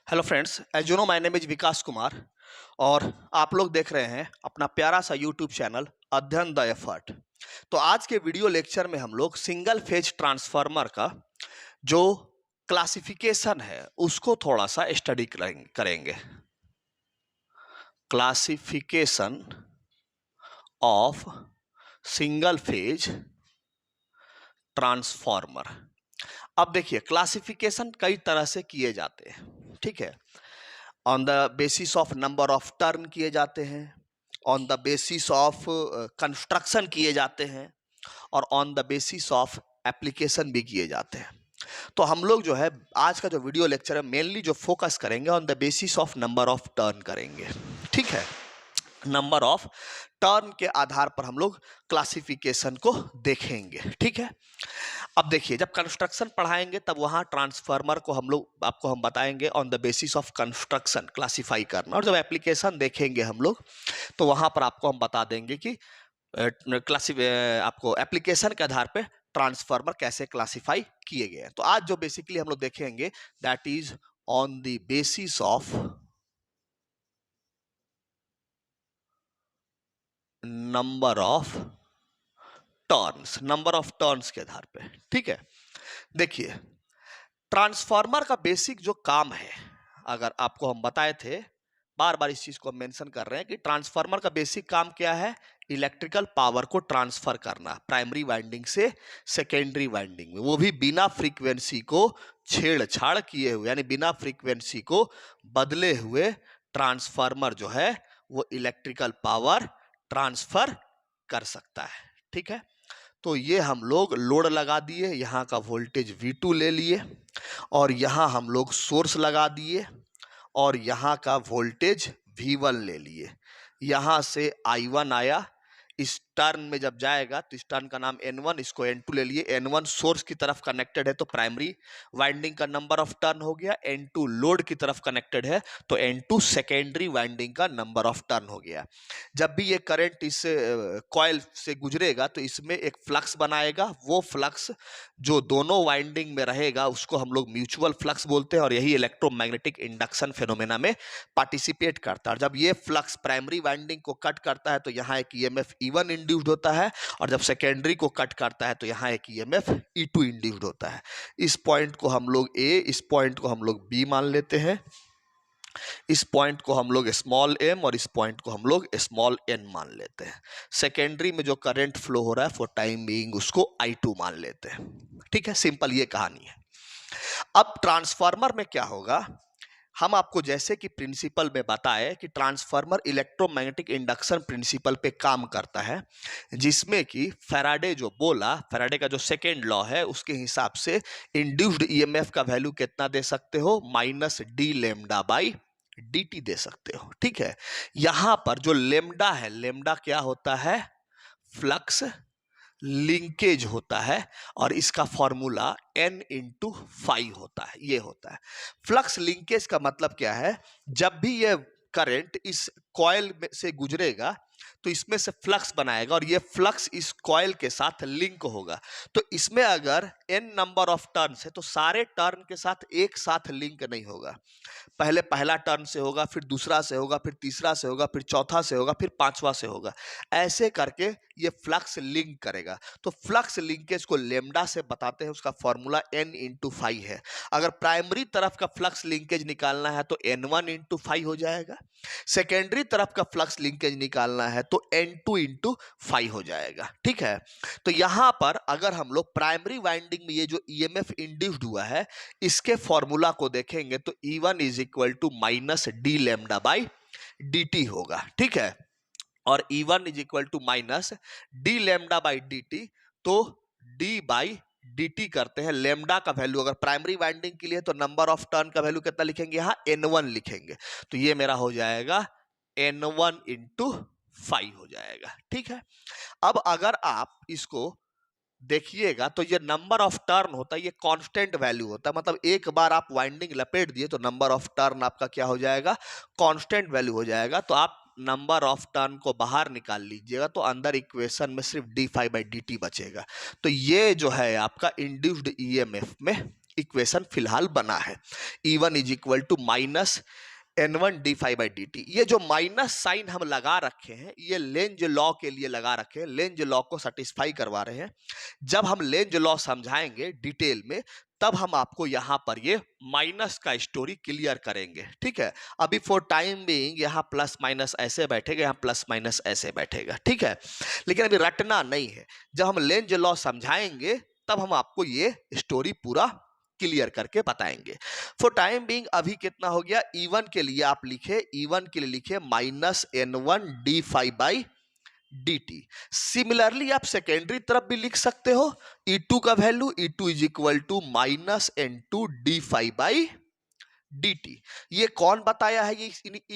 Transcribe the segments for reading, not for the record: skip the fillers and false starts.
Hello friends, as you know my name is Vikas Kumar और आप लोग देख रहे हैं अपना प्यारा सा YouTube channel Adhyayan the effort. तो आज के वीडियो लेक्चर में हम लोग सिंगल फेज ट्रांसफार्मर का जो क्लासिफिकेशन है उसको थोड़ा सा स्टडी करेंगे। Classification of single phase transformer. अब देखिए, क्लासिफिकेशन कई तरह से किए जाते हैं, ठीक है। On the basis of number of turn किए जाते हैं, on the basis of construction किए जाते हैं और on the basis of application भी किए जाते हैं। तो हम लोग जो है आज का जो वीडियो लेक्चर है मेनली जो फोकस करेंगे on the basis of number of turn करेंगे, ठीक है। नंबर ऑफ टर्न के आधार पर हम लोग क्लासिफिकेशन को देखेंगे, ठीक है। अब देखिए, जब कंस्ट्रक्शन पढ़ाएंगे तब वहां ट्रांसफार्मर को आपको हम बताएंगे on the basis of construction classify करना, और जब एप्लीकेशन देखेंगे हम लोग तो वहां पर आपको हम बता देंगे कि आपको एप्लीकेशन के आधार पे ट्रांसफार्मर कैसे क्लासिफाई किए गए हैं। तो आज जो बेसिकली हम लोग देखेंगे that is on the basis of number of turns के आधार पे, ठीक है। देखिए, ट्रांसफार्मर का बेसिक जो काम है, अगर आपको हम बताए थे, बार बार इस चीज को हम मेंशन कर रहे हैं कि ट्रांसफार्मर का बेसिक काम क्या है, इलेक्ट्रिकल पावर को ट्रांसफर करना प्राइमरी वाइंडिंग से सेकेंडरी वाइंडिंग में, वो भी बिना फ्रीक्वेंसी को छेड़छाड़ किए हुए, यानी बिना फ्रीक्वेंसी को बदले हुए ट्रांसफार्मर जो है वो इलेक्ट्रिकल पावर ट्रांसफर कर सकता है, ठीक है। तो ये हम लोग लोड लगा दिए, यहाँ का वोल्टेज V2 ले लिए और यहाँ हम लोग सोर्स लगा दिए और यहाँ का वोल्टेज V1 ले लिए। यहाँ से I1 आया, इस टर्न में जब जाएगा तो इस टर्न का नाम N1, इसको N2 ले लिए। N1 सोर्स की तरफ कनेक्टेड है तो प्राइमरी वाइंडिंग का नंबर ऑफ टर्न हो गया, N2 लोड की तरफ कनेक्टेड है तो N2 सेकेंडरी वाइंडिंग का नंबर ऑफ टर्न हो गया। जब भी ये करंट इस कॉइल से गुजरेगा तो इसमें एक फ्लक्स बनाएगा, वो फ्लक्स जो दोनों वाइंडिंग में रहेगा उसको हम लोग म्यूचुअल फ्लक्स बोलते हैं और यही इलेक्ट्रोमैग्नेटिक इंडक्शन फेनोमेना में पार्टिसिपेट करता है। और जब ये फ्लक्स प्राइमरी वाइंडिंग को कट करता है तो यहाँ एक ईएमएफ E1 इंड्यूस्ड होता है और जब सेकेंडरी को कट करता है तो यहाँ एक ईएमएफ E2 इंड्यूस्ड होता है। इस पॉइंट को हम लोग A, इस पॉइंट को हम लोग B मान लेते हैं, इस पॉइंट को हम लोग स्मॉल m और इस पॉइंट को हम लोग स्मॉल n मान लेते हैं। सेकेंडरी में जो करंट फ्लो हो रहा है फॉर टाइम बीइंग उसको I2 मान लेते हैं, ठीक है। सिंपल ये कहानी है। अब ट्रांसफार्मर में क्या होगा, हम आपको जैसे कि प्रिंसिपल में बताए कि ट्रांसफार्मर इलेक्ट्रोमैग्नेटिक इंडक्शन प्रिंसिपल पे काम करता है, जिसमें कि फैराडे जो बोला, फैराडे का जो सेकेंड लॉ है उसके हिसाब से इंड्यूस्ड ईएमएफ का वैल्यू कितना दे सकते हो, -d लैम्डा बाई dt दे सकते हो, ठीक है। यहां पर जो लेमडा है, लेमडा क्या होता है, फ्लक्स लिंकेज होता है और इसका फॉर्मूला n इंटू फाइव होता है, ये होता है। फ्लक्स लिंकेज का मतलब क्या है, जब भी ये करंट इस कॉइल में से गुजरेगा तो इसमें से फ्लक्स बनाएगा और ये फ्लक्स इस कॉइल के साथ लिंक होगा। तो इसमें अगर n नंबर ऑफ टर्न्स है तो सारे टर्न के साथ एक साथ लिंक नहीं होगा, पहले पहला टर्न से होगा, फिर दूसरा से होगा, फिर तीसरा से होगा, फिर चौथा से होगा, फिर पांचवा से होगा, ऐसे करके ये फ्लक्स लिंक करेगा। तो फ्लक्स लिंकेज को लेमडा से बताते हैं, उसका फॉर्मूला n इंटू फाइव है। अगर प्राइमरी तरफ का फ्लक्स लिंकेज निकालना है तो n1 इंटू फाइव हो जाएगा, सेकेंडरी तरफ का फ्लक्स लिंकेज निकालना है तो n2 इंटू फाइव हो जाएगा, ठीक है। तो यहां पर अगर हम लोग प्राइमरी वाइंडिंग में ये जो ईएमएफ इंड्यूस्ड हुआ है इसके फॉर्मूला को देखेंगे तो E1 is equal to -d lambda by dt होगा, ठीक है। और E1 is equal to -d lambda by dt, तो d बाई dt करते हैं। लेमडा का वैल्यू अगर प्राइमरी वाइंडिंग के लिए तो नंबर ऑफ टर्न का वैल्यू कितना लिखेंगे, यहां n1 लिखेंगे, तो ये मेरा हो जाएगा n1 इंटू फाइव हो जाएगा, ठीक है। अब अगर आप इसको देखिएगा तो ये नंबर ऑफ टर्न होता है, ये कांस्टेंट वैल्यू होता है, मतलब एक बार आप वाइंडिंग लपेट दिए तो नंबर ऑफ टर्न आपका क्या हो जाएगा, कांस्टेंट वैल्यू हो जाएगा। तो आप नंबर ऑफ टर्न को बाहर निकाल लीजिएगा तो अंदर इक्वेशन में सिर्फ d5 बाई dt बचेगा। तो ये जो है आपका इंड्यूस्ड ईएमएफ में इक्वेशन फिलहाल बना है। E1 is equal to minus N1 d phi by d t. ये जो माइनस साइन हम लगा रखे हैं ये लेंज लॉ के लिए लगा रखे हैं, लेंज लॉ को सेटिस्फाई करवा रहे हैं। जब हम लेंज लॉ समझाएंगे डिटेल में तब हम आपको यहां पर ये माइनस का स्टोरी क्लियर करेंगे, ठीक है। अभी फॉर टाइम बीइंग यहाँ प्लस माइनस ऐसे बैठेगा, यहाँ प्लस माइनस ऐसे बैठेगा, ठीक है। लेकिन अभी रटना नहीं है, जब हम लेंज लॉ समझाएंगे तब हम आपको ये स्टोरी पूरा क्लियर करके बताएंगे। फॉर टाइम बीइंग अभी कितना हो गया, E1 के लिए आप लिखे, E1 के लिए लिखे minus N1 d phi by d t. Similarly आप सेकेंडरी तरफ भी लिख सकते हो, E2 का value E2 is equal to minus N2 d phi by d t. ये कौन बताया है ये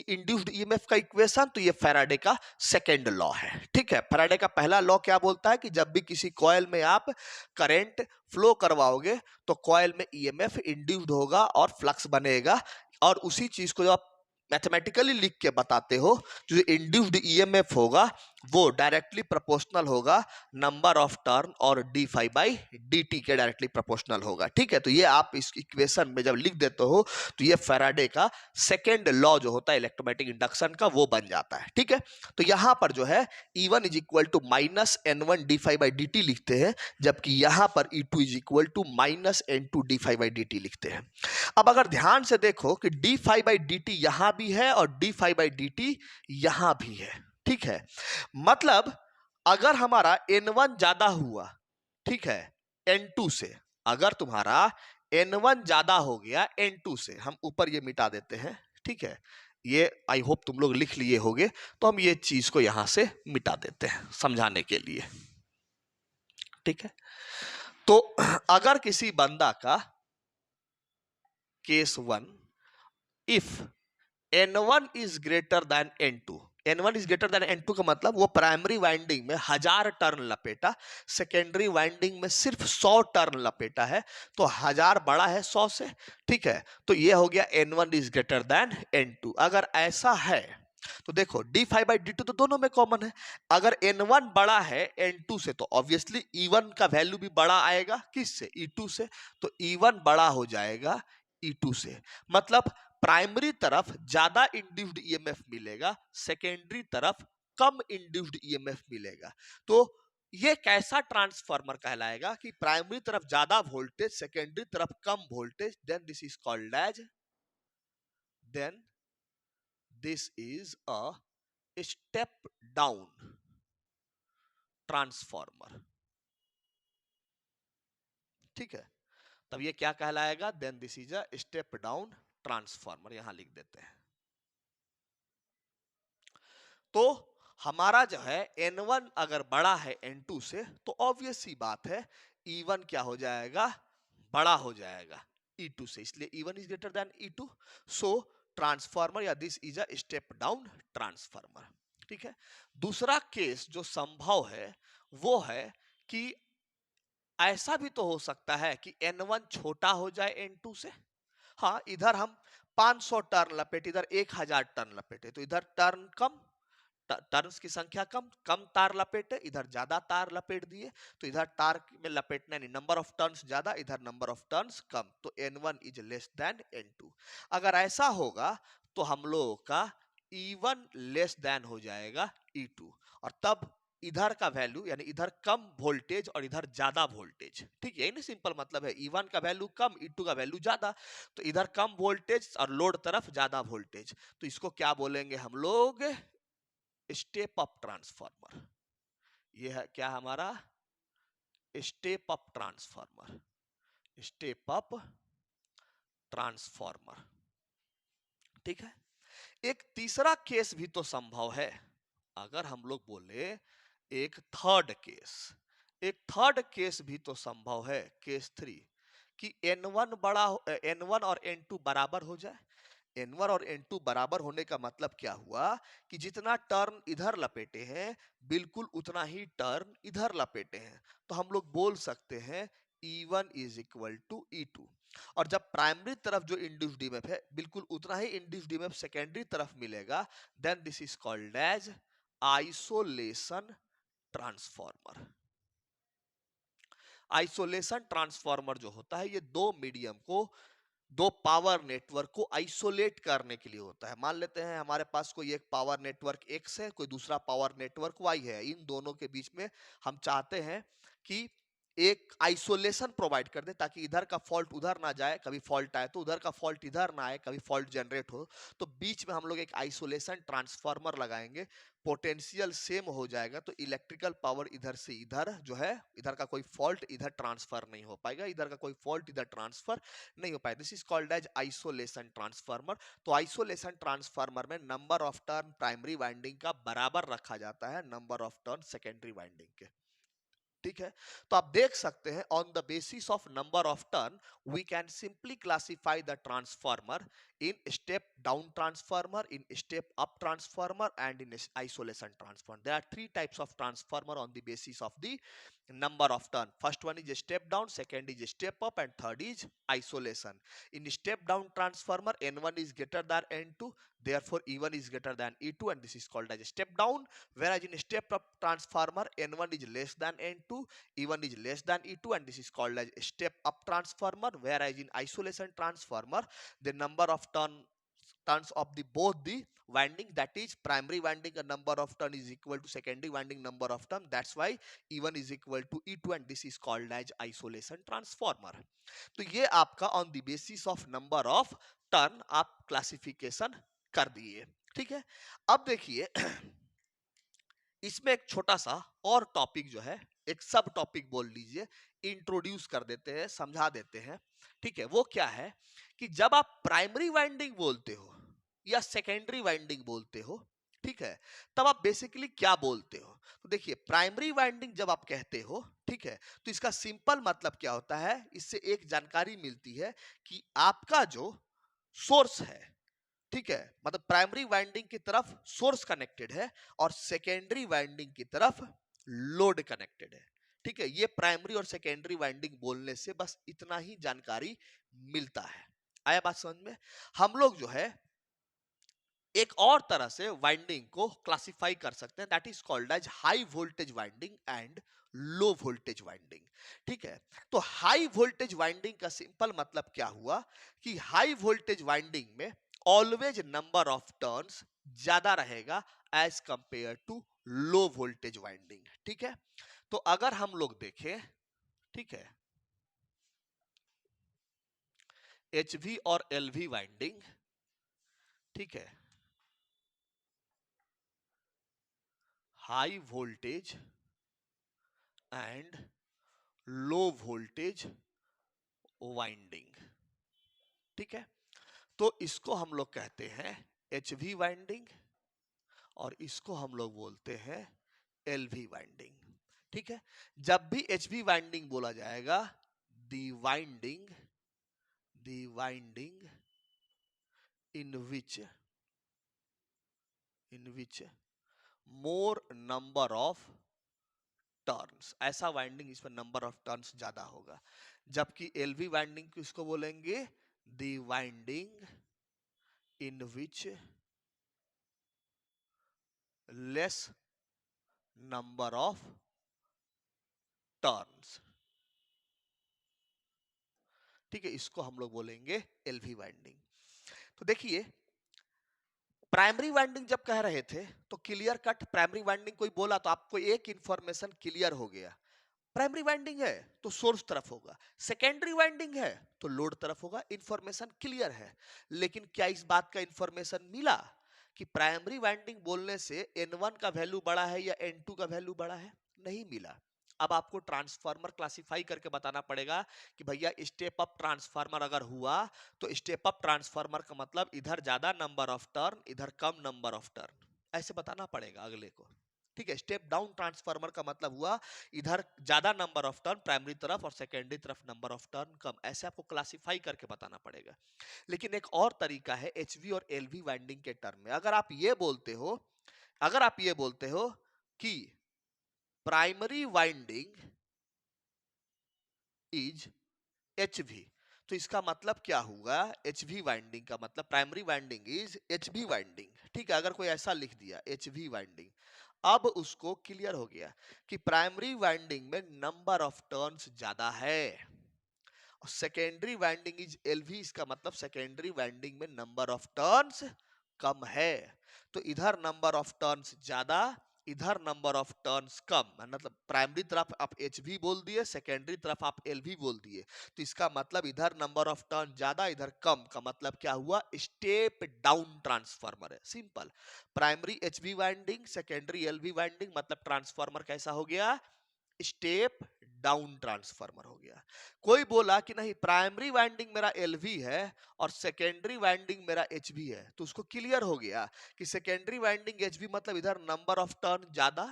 इंड्यूस्ड ईएमएफ का इक्वेशन, तो ये फैराडे का सेकेंड लॉ है, ठीक है। फैराडे का पहला लॉ क्या बोलता है कि जब भी किसी कॉइल में आप करंट फ्लो करवाओगे तो कॉइल में ईएमएफ इंड्यूस्ड होगा और फ्लक्स बनेगा, और उसी चीज को जब आप मैथमेटिकली लिख के बताते हो, जो इंड्यूस्ड ईएमएफ होगा वो डायरेक्टली प्रोपोर्शनल होगा नंबर ऑफ टर्न और d phi by d t के डायरेक्टली प्रोपोर्शनल होगा, ठीक है। तो ये आप इस इक्वेशन में जब लिख देते हो तो ये फैराडे का सेकेंड लॉ जो होता है इलेक्ट्रोमैग्नेटिक इंडक्शन का वो बन जाता है, ठीक है। तो यहां पर जो है E1 is equal to minus N1 d phi by d t लिखते हैं, जबकि यहां पर E2 is equal to minus N2 d phi by d t लिखते हैं। अब अगर ध्यान से देखो कि d phi by d t यहां भी है और d phi by d t यहां भी है, ठीक है। मतलब अगर हमारा N1 ज्यादा हुआ, ठीक है, N2 से, अगर तुम्हारा N1 ज्यादा हो गया N2 से, हम ऊपर ये मिटा देते हैं, ठीक है। ये आई होप तुम लोग लिख लिए होगे, तो हम ये चीज को यहां से मिटा देते हैं समझाने के लिए, ठीक है। तो अगर किसी बंदा का case 1, if N1 is greater then N2, N1 is greater then N2 का मतलब वो प्राइमरी वाइंडिंग में 1000 टर्न लपेटा, सेकेंडरी वाइंडिंग में सिर्फ 100 टर्न लपेटा है, तो 1000 बड़ा है 100 से, ठीक है। तो ये हो गया N1 is greater then N2। अगर ऐसा है तो देखो d phi by d t तो दोनों में कॉमन है, अगर N1 बड़ा है N2 से तो ऑब्वियसली E1 का वैल्यू भी बड़ा आएगा, किससे, E2 से, तो E1 बड़ा हो जाएगा E2 से। मतलब प्राइमरी तरफ ज्यादा इंड्यूस्ड ईएमएफ मिलेगा, सेकेंडरी तरफ कम इंड्यूस्ड ईएमएफ मिलेगा। तो ये कैसा ट्रांसफार्मर कहलाएगा कि प्राइमरी तरफ ज्यादा वोल्टेज, सेकेंडरी तरफ कम voltage, then this is called as, then this is a step down transformer, ठीक है। तब ये क्या कहलाएगा, then this is a step down transformer, यहां लिख देते हैं। तो हमारा जो है N1 अगर बड़ा है N2 से तो ऑब्वियस सी बात है E1 क्या हो जाएगा, बड़ा हो जाएगा E2 से, इसलिए E1 is greater than E2। So transformer या this is a step down transformer, ठीक है। दूसरा केस जो संभव है वो है कि ऐसा भी तो हो सकता है कि N1 छोटा हो जाए N2 से। हाँ, इधर हम 500 टर्न लपेटे, इधर 1000 टर्न लपेटे, तो इधर टर्न कम, टर्न्स की संख्या कम, कम तार लपेटे, इधर ज्यादा तार लपेट दिए, तो इधर तार में लपेटना नहीं, नंबर ऑफ टर्न्स ज्यादा, इधर नंबर ऑफ टर्न्स कम, तो N1 is less than N2। अगर ऐसा होगा तो हम लोगों का E1 लेस देन हो जाएगा E2, और तब इधर का वैल्यू यानी इधर कम वोल्टेज और इधर ज्यादा वोल्टेज, ठीक है, यही ना सिंपल मतलब है। E1 का वैल्यू कम, E2 का वैल्यू ज्यादा, तो इधर कम वोल्टेज और लोड तरफ ज्यादा वोल्टेज, तो इसको क्या बोलेंगे हम लोग, स्टेप अप ट्रांसफार्मर। ये है क्या हमारा, step up transformer, step up transformer, ठीक है। एक तीसरा केस भी तो संभव है, अगर हम लोग बोले एक थर्ड केस, एक थर्ड केस भी तो संभव है, केस 3, कि N1 बड़ा, N1 और N2 बराबर हो जाए। N1 और N2 बराबर होने का मतलब क्या हुआ कि जितना टर्न इधर लपेटे हैं बिल्कुल उतना ही टर्न इधर लपेटे हैं, तो हम लोग बोल सकते हैं E1 is equal to E2। और जब प्राइमरी तरफ जो इंड्यूस्ड ईएमएफ है बिल्कुल उतना ही इंड्यूस्ड ईएमएफ सेकेंडरी तरफ मिलेगा, then this is called as isolation transformer. Isolation transformer जो होता है ये दो मीडियम को, दो पावर नेटवर्क को आइसोलेट करने के लिए होता है। मान लेते हैं हमारे पास कोई एक पावर नेटवर्क X है, कोई दूसरा पावर नेटवर्क Y है। इन दोनों के बीच में हम चाहते हैं कि एक आइसोलेशन प्रोवाइड कर दे, ताकि इधर का फॉल्ट उधर ना जाए, कभी फॉल्ट आए तो उधर का फॉल्ट इधर ना आए, कभी फॉल्ट जनरेट हो तो बीच में हम लोग एक आइसोलेशन ट्रांसफार्मर लगाएंगे। पोटेंशियल सेम हो जाएगा तो इलेक्ट्रिकल पावर इधर से इधर जो है, इधर का कोई फॉल्ट इधर ट्रांसफर नहीं हो पाएगा, इधर का कोई फॉल्ट इधर ट्रांसफर नहीं हो पाएगा। This is called as isolation transformer. तो आइसोलेशन ट्रांसफार्मर में number of turn primary winding का बराबर रखा जाता है number of turn secondary winding के। ठीक है, तो आप देख सकते हैं on the basis of number of turn we can simply classify the transformer in step down transformer, in step up transformer and in isolation transformer. There are three types of transformer on the basis of the number of turn. First one is a step down, second is a step up, and third is isolation. In step down transformer, N1 is greater than N2, therefore E1 is greater than E2, and this is called as a step down. Whereas in step up transformer, N1 is less than N2, E1 is less than E2, and this is called as a step up transformer. Whereas in isolation transformer, the number of turns of the both the winding, that is primary winding a number of turn is equal to secondary winding number of turn, that's why E1 is equal to E2, and this is called as isolation transformer. तो ये आपका on the basis of number of turn आप classification कर दिए। ठीक है, अब देखिए इसमें एक छोटा सा और टॉपिक जो है, एक सब टॉपिक बोल लीजिए, इंट्रोड्यूस कर देते हैं, समझा देते हैं। ठीक है, वो क्या है कि जब आप प्राइमरी वाइंडिंग बोलते हो या सेकेंडरी वाइंडिंग बोलते हो, ठीक है, तब आप बेसिकली क्या बोलते हो? तो देखिए प्राइमरी वाइंडिंग जब आप कहते हो, ठीक है, तो इसका सिंपल मतलब क्या होता है, इससे एक जानकारी मिलती है कि आपका जो सोर्स है, ठीक है, मतलब प्राइमरी वाइंडिंग की तरफ सोर्स कनेक्टेड है और सेकेंडरी वाइंडिंग की तरफ लोड कनेक्टेड है। ठीक है, ये प्राइमरी और सेकेंडरी वाइंडिंग बोलने से बस इतना ही जानकारी मिलता है। आया बात समझ में? हम लोग जो है एक और तरह से वाइंडिंग को क्लासिफाई कर सकते हैं, that is called as high voltage winding and low voltage winding. ठीक है, तो हाई वोल्टेज वाइंडिंग का सिंपल मतलब क्या हुआ कि हाई वोल्टेज वाइंडिंग में ऑलवेज नंबर ऑफ टर्न्स ज्यादा रहेगा as compare to low voltage winding. ठीक है, तो अगर हम लोग देखें, ठीक है, एचवी और एलवी वाइंडिंग, ठीक है, high voltage and low voltage winding. ठीक है, तो इसको हम लोग कहते हैं एचवी वाइंडिंग और इसको हम लोग बोलते हैं एलवी वाइंडिंग। ठीक है, जब भी एचवी वाइंडिंग बोला जाएगा, the winding in which more number of turns, ऐसा वाइंडिंग इसमें नंबर ऑफ टर्न्स ज्यादा होगा। जबकि एलवी वाइंडिंग को इसको बोलेंगे the winding in which less number of turns. ठीक है, इसको हम लोग बोलेंगे एलवी वाइंडिंग। तो देखिए प्राइमरी वाइंडिंग जब कह रहे थे तो क्लियर कट प्राइमरी वाइंडिंग कोई बोला तो आपको एक इंफॉर्मेशन क्लियर हो गया, प्राइमरी वाइंडिंग है तो सोर्स तरफ होगा, सेकेंडरी वाइंडिंग है तो लोड तरफ होगा, इंफॉर्मेशन क्लियर है। लेकिन क्या इस बात का इंफॉर्मेशन मिला कि प्राइमरी वाइंडिंग बोलने से N1 का वैल्यू बड़ा है या N2 का वैल्यू बड़ा है? नहीं मिला। अब आपको ट्रांसफार्मर क्लासिफाई करके बताना पड़ेगा कि भैया स्टेप अप ट्रांसफार्मर अगर हुआ तो स्टेप अप ट्रांसफार्मर का मतलब इधर ज्यादा नंबर ऑफ टर्न, इधर कम नंबर ऑफ टर्न, ऐसे बताना पड़ेगा अगले को। ठीक है, स्टेप डाउन ट्रांसफार्मर का मतलब हुआ इधर ज्यादा नंबर ऑफ टर्न प्राइमरी तरफ और सेकेंडरी तरफ नंबर ऑफ टर्न कम, ऐसे आपको क्लासिफाई करके बताना पड़ेगा। लेकिन एक और तरीका है एचवी और एलवी वाइंडिंग के टर्म में, अगर आप ये बोलते हो, अगर आप ये बोलते हो कि प्राइमरी वाइंडिंग इज एचवी, तो इसका मतलब क्या हुआ, एचवी वाइंडिंग का मतलब primary winding is HV winding. ठीक है, अगर कोई ऐसा लिख दिया एचवी वाइंडिंग, अब उसको क्लियर हो गया कि प्राइमरी वाइंडिंग में नंबर ऑफ टर्न्स ज्यादा है और सेकेंडरी वाइंडिंग इज एलवी, इसका मतलब सेकेंडरी वाइंडिंग में नंबर ऑफ टर्न्स कम है। तो इधर नंबर ऑफ टर्न्स ज्यादा, इधर नंबर ऑफ टर्न्स कम, मतलब प्राइमरी तरफ आप एच वी बोल दिए, सेकेंडरी तरफ आप एल वी बोल दिए। तो इसका मतलब इधर नंबर ऑफ टर्न ज्यादा, इधर कम, का मतलब क्या हुआ, स्टेप डाउन ट्रांसफार्मर है, simple. Primary H we winding, secondary L V winding, मतलब ट्रांसफार्मर कैसा हो गया, स्टेप डाउन ट्रांसफार्मर हो गया। कोई बोला कि नहीं प्राइमरी वाइंडिंग मेरा एलवी है और सेकेंडरी वाइंडिंग मेरा एचवी है, तो उसको क्लियर हो गया कि सेकेंडरी वाइंडिंग एचवी मतलब इधर नंबर ऑफ टर्न ज्यादा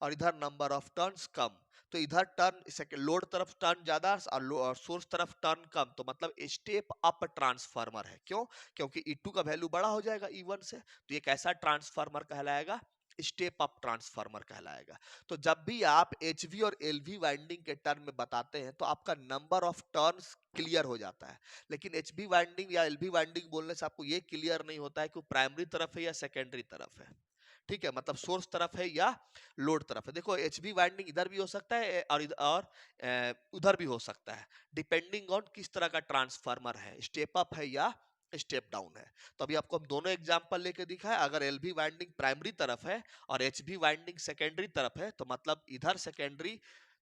और इधर नंबर ऑफ टर्न्स कम। तो इधर टर्न लोड तरफ टर्न ज्यादा और सोर्स तरफ टर्न कम, तो मतलब स्टेप अप ट्रांसफार्मर है। क्यों? क्योंकि E2 का वैल्यू बड़ा हो जाएगा E1 से, तो ये कैसा ट्रांसफार्मर कहलाएगा, स्टेप अप ट्रांसफार्मर कहलाएगा। तो जब भी आप एचवी और एलवी वाइंडिंग के टर्म में बताते हैं तो आपका नंबर ऑफ टर्न्स क्लियर हो जाता है, लेकिन एचवी वाइंडिंग या एलवी वाइंडिंग बोलने से आपको ये क्लियर नहीं होता है कि वो प्राइमरी तरफ है या सेकेंडरी तरफ है। ठीक है, मतलब सोर्स तरफ है या लोड तरफ है। देखो एचवी वाइंडिंग इधर भी हो सकता है उधर भी हो सकता है, डिपेंडिंग ऑन किस तरह का ट्रांसफार्मर है, स्टेप अप है या स्टेप डाउन है। तो अभी आपको हम दोनों एग्जांपल लेके दिखा है। अगर एलवी वाइंडिंग प्राइमरी तरफ है और एचवी वाइंडिंग सेकेंडरी तरफ है, तो मतलब इधर सेकेंडरी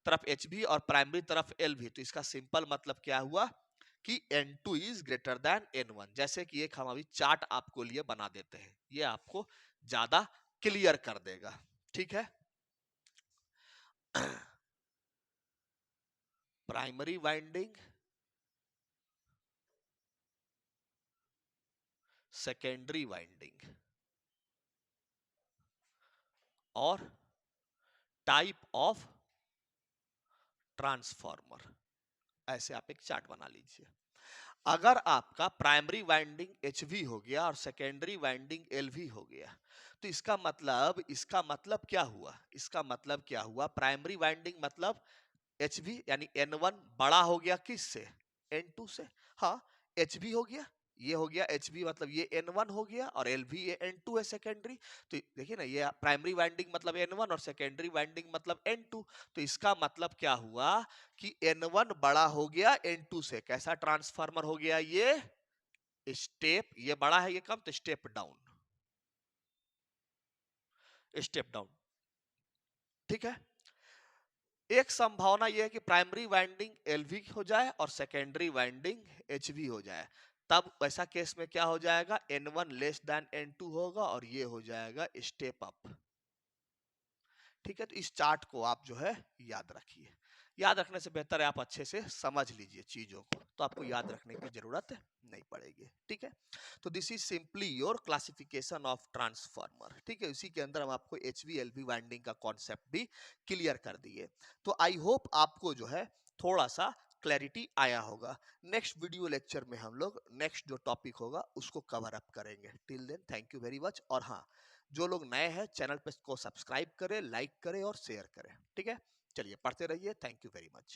तरफ एचवी और प्राइमरी तरफ एलवी, तो इसका सिंपल मतलब क्या हुआ कि N2 is greater then N1। जैसे कि एक हम अभी चार्ट आपको लिए बना देते हैं, ये आपको ज्यादा क्लियर कर देगा। ठीक है, प्राइमरी वाइंडिंग, सेकेंडरी वाइंडिंग और टाइप ऑफ ट्रांसफार्मर, ऐसे आप एक चार्ट बना लीजिए। अगर आपका प्राइमरी वाइंडिंग एचवी हो गया और सेकेंडरी वाइंडिंग एलवी हो गया, तो इसका मतलब क्या हुआ, इसका मतलब क्या हुआ, प्राइमरी वाइंडिंग मतलब एचवी यानी N1 बड़ा हो गया किससे, N2 से। हाँ, एचवी हो गया, ये हो गया एचवी मतलब ये N1 हो गया और एलवी ये N2 है सेकेंडरी। तो देखिए ना, ये प्राइमरी वाइंडिंग मतलब N1 और सेकेंडरी वाइंडिंग मतलब N2। तो इसका मतलब क्या हुआ कि N1 बड़ा हो गया N2 से। कैसा ट्रांसफार्मर हो गया ये, स्टेप, ये बड़ा है ये कम, तो स्टेप डाउन, स्टेप डाउन। ठीक है, एक संभावना यह है कि प्राइमरी वाइंडिंग एलवी हो जाए और सेकेंडरी वाइंडिंग एचवी हो जाए। तब ऐसा केस में क्या हो जाएगा, N1 लेस देन N2 होगा और ये हो जाएगा स्टेप अप। ठीक है, तो इस चार्ट को आप जो है याद रखिए। याद रखने से बेहतर है आप अच्छे से समझ लीजिए चीजों को, तो आपको याद रखने की जरूरत नहीं पड़ेगी। ठीक है, तो this is simply your classification of transformer. ठीक है, इसी के अंदर हम आपको एचवी एलवी वाइंडिंग का कॉन्सेप्ट भी क्लियर कर दिए। तो आई होप आपको जो है थोड़ा सा क्लैरिटी आया होगा। नेक्स्ट वीडियो लेक्चर में हम लोग नेक्स्ट जो टॉपिक होगा उसको कवर अप करेंगे। Till then thank you very much. और हाँ, जो लोग नए हैं चैनल पे को सब्सक्राइब करें, लाइक करें और शेयर करें। ठीक है, चलिए पढ़ते रहिए। Thank you very much.